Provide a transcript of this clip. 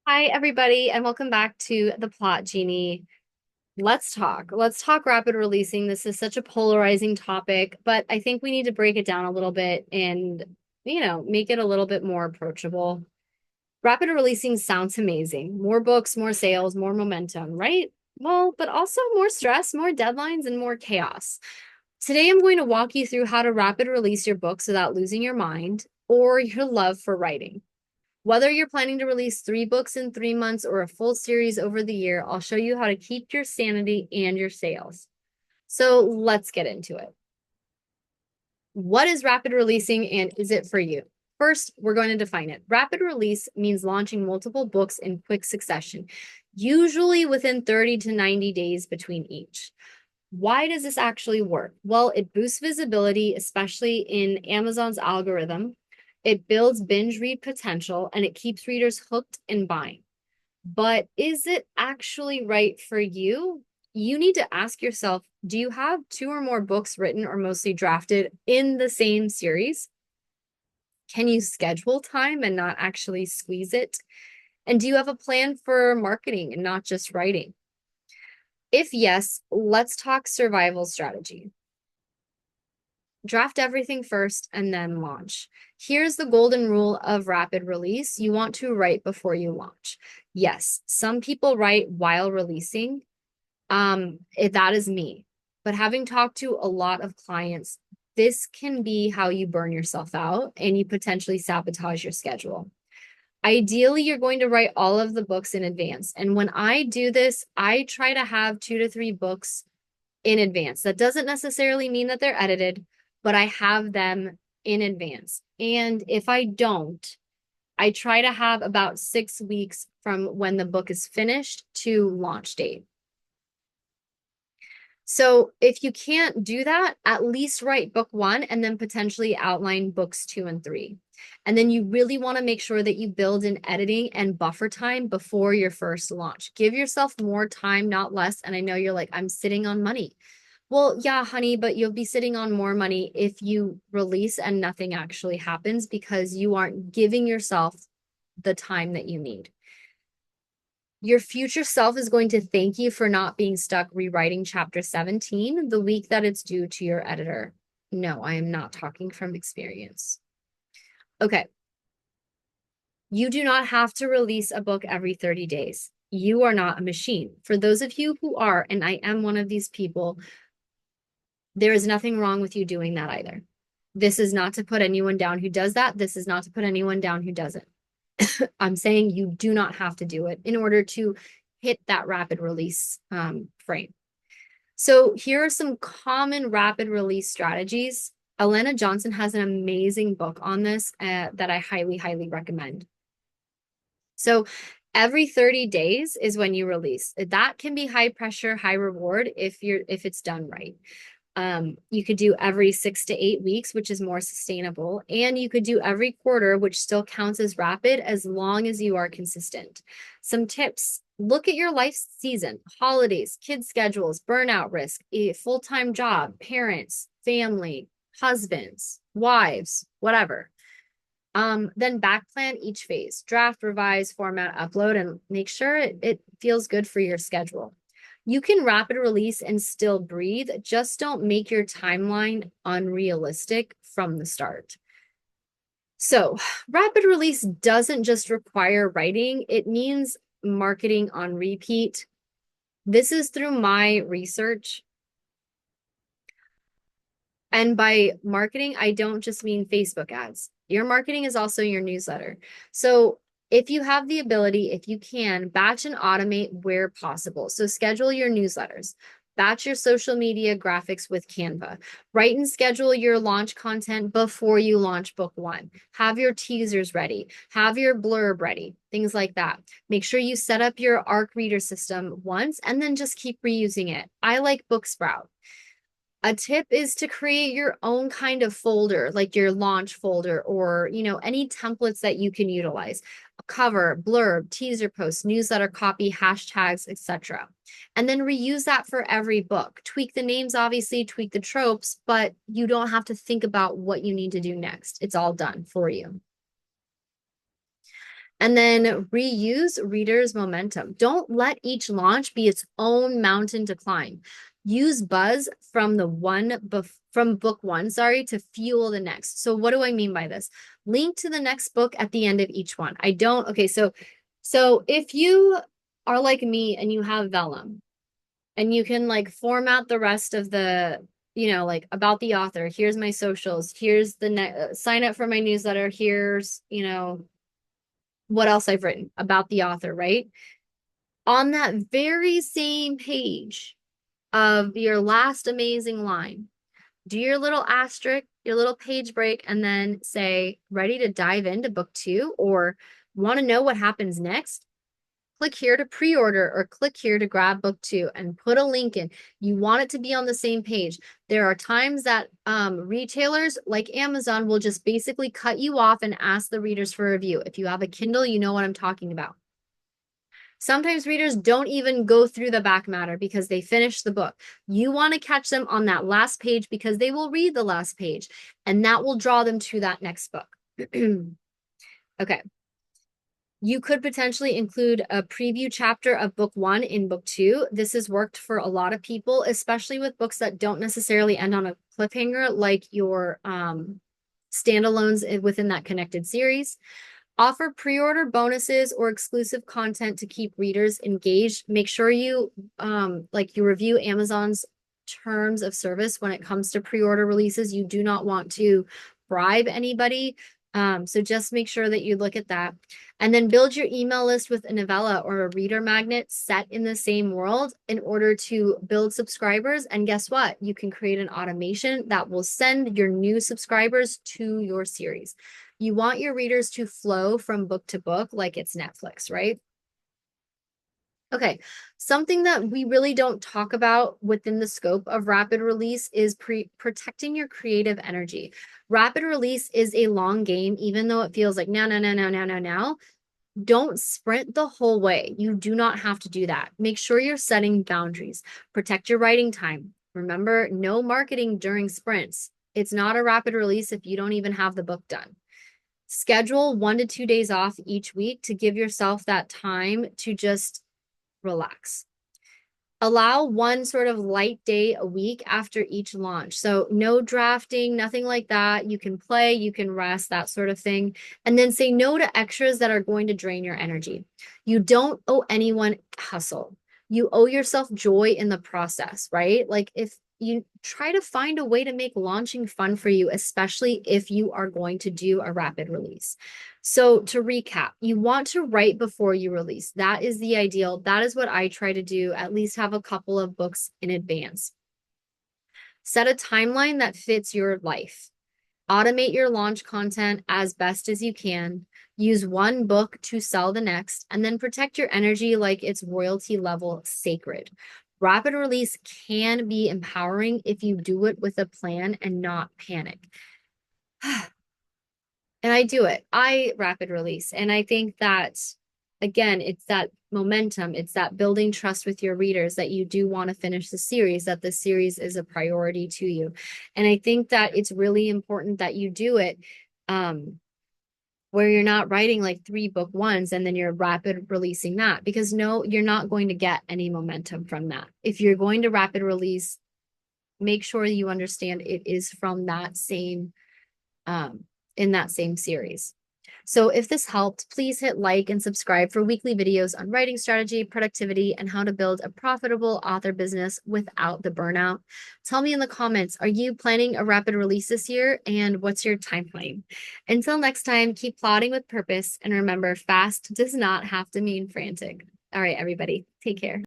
Hi, everybody, and welcome back to the Plot Genie. Let's talk. Let's talk rapid releasing. This is such a polarizing topic, but I think we need to break it down a little bit and, make it a little bit more approachable. Rapid releasing sounds amazing. More books, more sales, more momentum, right? Well, but also more stress, more deadlines, and more chaos. Today, I'm going to walk you through how to rapid release your books without losing your mind or your love for writing. Whether you're planning to release 3 books in 3 months or a full series over the year, I'll show you how to keep your sanity and your sales. So let's get into it. What is rapid releasing and is it for you? First, we're going to define it. Rapid release means launching multiple books in quick succession, usually within 30 to 90 days between each. Why does this actually work? Well, it boosts visibility, especially in Amazon's algorithm. It builds binge read potential and it keeps readers hooked and buying. But is it actually right for you? You need to ask yourself, do you have 2 or more books written or mostly drafted in the same series? Can you schedule time and not actually squeeze it? And do you have a plan for marketing and not just writing? If yes, let's talk survival strategy. Draft everything first and then launch. Here's the golden rule of rapid release. You want to write before you launch. Yes, some people write while releasing. That is me. But having talked to a lot of clients, this can be how you burn yourself out and you potentially sabotage your schedule. Ideally, you're going to write all of the books in advance. And when I do this, I try to have 2 to 3 books in advance. That doesn't necessarily mean that they're edited, but I have them in advance. And if I don't, I try to have about 6 weeks from when the book is finished to launch date. So if you can't do that, at least write book 1 and then potentially outline books 2 and 3. And then you really want to make sure that you build in editing and buffer time before your first launch. Give yourself more time, not less. And I know you're like, I'm sitting on money. Well, yeah, honey, but you'll be sitting on more money if you release and nothing actually happens because you aren't giving yourself the time that you need. Your future self is going to thank you for not being stuck rewriting chapter 17 the week that it's due to your editor. No, I am not talking from experience. Okay. You do not have to release a book every 30 days. You are not a machine. For those of you who are, and I am one of these people, there is nothing wrong with you doing that either. This is not to put anyone down who does that. This is not to put anyone down who doesn't. I'm saying you do not have to do it in order to hit that rapid release frame. So here are some common rapid release strategies. Elena Johnson has an amazing book on this that I highly, highly recommend. So every 30 days is when you release. That can be high pressure, high reward if it's done right. You could do every 6 to 8 weeks, which is more sustainable. And you could do every quarter, which still counts as rapid as long as you are consistent. Some tips. Look at your life season, holidays, kids' schedules, burnout risk, a full-time job, parents, family, husbands, wives, whatever. Then back plan each phase, draft, revise, format, upload, and make sure it feels good for your schedule. You can rapid release and still breathe. Just don't make your timeline unrealistic from the start. So, rapid release doesn't just require writing, it means marketing on repeat. This is through my research. And by marketing, I don't just mean Facebook ads. Your marketing is also your newsletter. So if you have the ability, if you can, batch and automate where possible. So schedule your newsletters, batch your social media graphics with Canva, write and schedule your launch content before you launch book 1. Have your teasers ready, have your blurb ready, things like that. Make sure you set up your ARC reader system once and then just keep reusing it. I like Booksprout. A tip is to create your own kind of folder, like your launch folder or, any templates that you can utilize. A cover, blurb, teaser post, newsletter copy, hashtags, etc. And then reuse that for every book. Tweak the names, obviously, tweak the tropes, but you don't have to think about what you need to do next. It's all done for you. And then reuse readers' momentum. Don't let each launch be its own mountain to climb. Use buzz from from book one, sorry, to fuel the next. So what do I mean by this? Link to the next book at the end of each one. I don't, okay, so if you are like me and you have Vellum and you can like format the rest of the, like about the author, here's my socials, here's the sign up for my newsletter, here's, what else I've written about the author, right? On that very same page of your last amazing line, do your little asterisk, your little page break, and then say, ready to dive into book two, or want to know what happens next? Click here to pre-order or click here to grab book two and put a link in. You want it to be on the same page. There are times that retailers like Amazon will just basically cut you off and ask the readers for a review. If you have a Kindle, you know what I'm talking about. Sometimes readers don't even go through the back matter because they finish the book. You want to catch them on that last page because they will read the last page, and that will draw them to that next book. Okay. You could potentially include a preview chapter of book one in book two. This has worked for a lot of people, especially with books that don't necessarily end on a cliffhanger, like your standalones within that connected series. Offer pre-order bonuses or exclusive content to keep readers engaged. Make sure you you review Amazon's terms of service when it comes to pre-order releases. You do not want to bribe anybody. So just make sure that you look at that. And then build your email list with a novella or a reader magnet set in the same world in order to build subscribers. And guess what? You can create an automation that will send your new subscribers to your series. You want your readers to flow from book to book like it's Netflix, right? Okay, something that we really don't talk about within the scope of rapid release is protecting your creative energy. Rapid release is a long game, even though it feels like now. Don't sprint the whole way. You do not have to do that. Make sure you're setting boundaries. Protect your writing time. Remember, no marketing during sprints. It's not a rapid release if you don't even have the book done. Schedule 1 to 2 days off each week to give yourself that time to just relax. Allow one sort of light day a week after each launch. So no drafting, nothing like that. You can play, you can rest, that sort of thing. And then say no to extras that are going to drain your energy. You don't owe anyone hustle. You owe yourself joy in the process, right? Like if you try to find a way to make launching fun for you, especially if you are going to do a rapid release. So to recap, you want to write before you release. That is the ideal. That is what I try to do, at least have a couple of books in advance. Set a timeline that fits your life. Automate your launch content as best as you can. Use one book to sell the next, and then protect your energy like it's royalty level sacred. Rapid release can be empowering if you do it with a plan and not panic. And I do it. I rapid release. And I think that, again, it's that momentum, it's that building trust with your readers that you do want to finish the series, that the series is a priority to you. And I think that it's really important that you do it where you're not writing like 3 book ones and then you're rapid releasing that, because no, you're not going to get any momentum from that. If you're going to rapid release, make sure you understand it is from that same in that same series. So if this helped, please hit like and subscribe for weekly videos on writing strategy, productivity, and how to build a profitable author business without the burnout. Tell me in the comments, are you planning a rapid release this year? And what's your timeline? Until next time, keep plotting with purpose. And remember, fast does not have to mean frantic. All right, everybody, take care.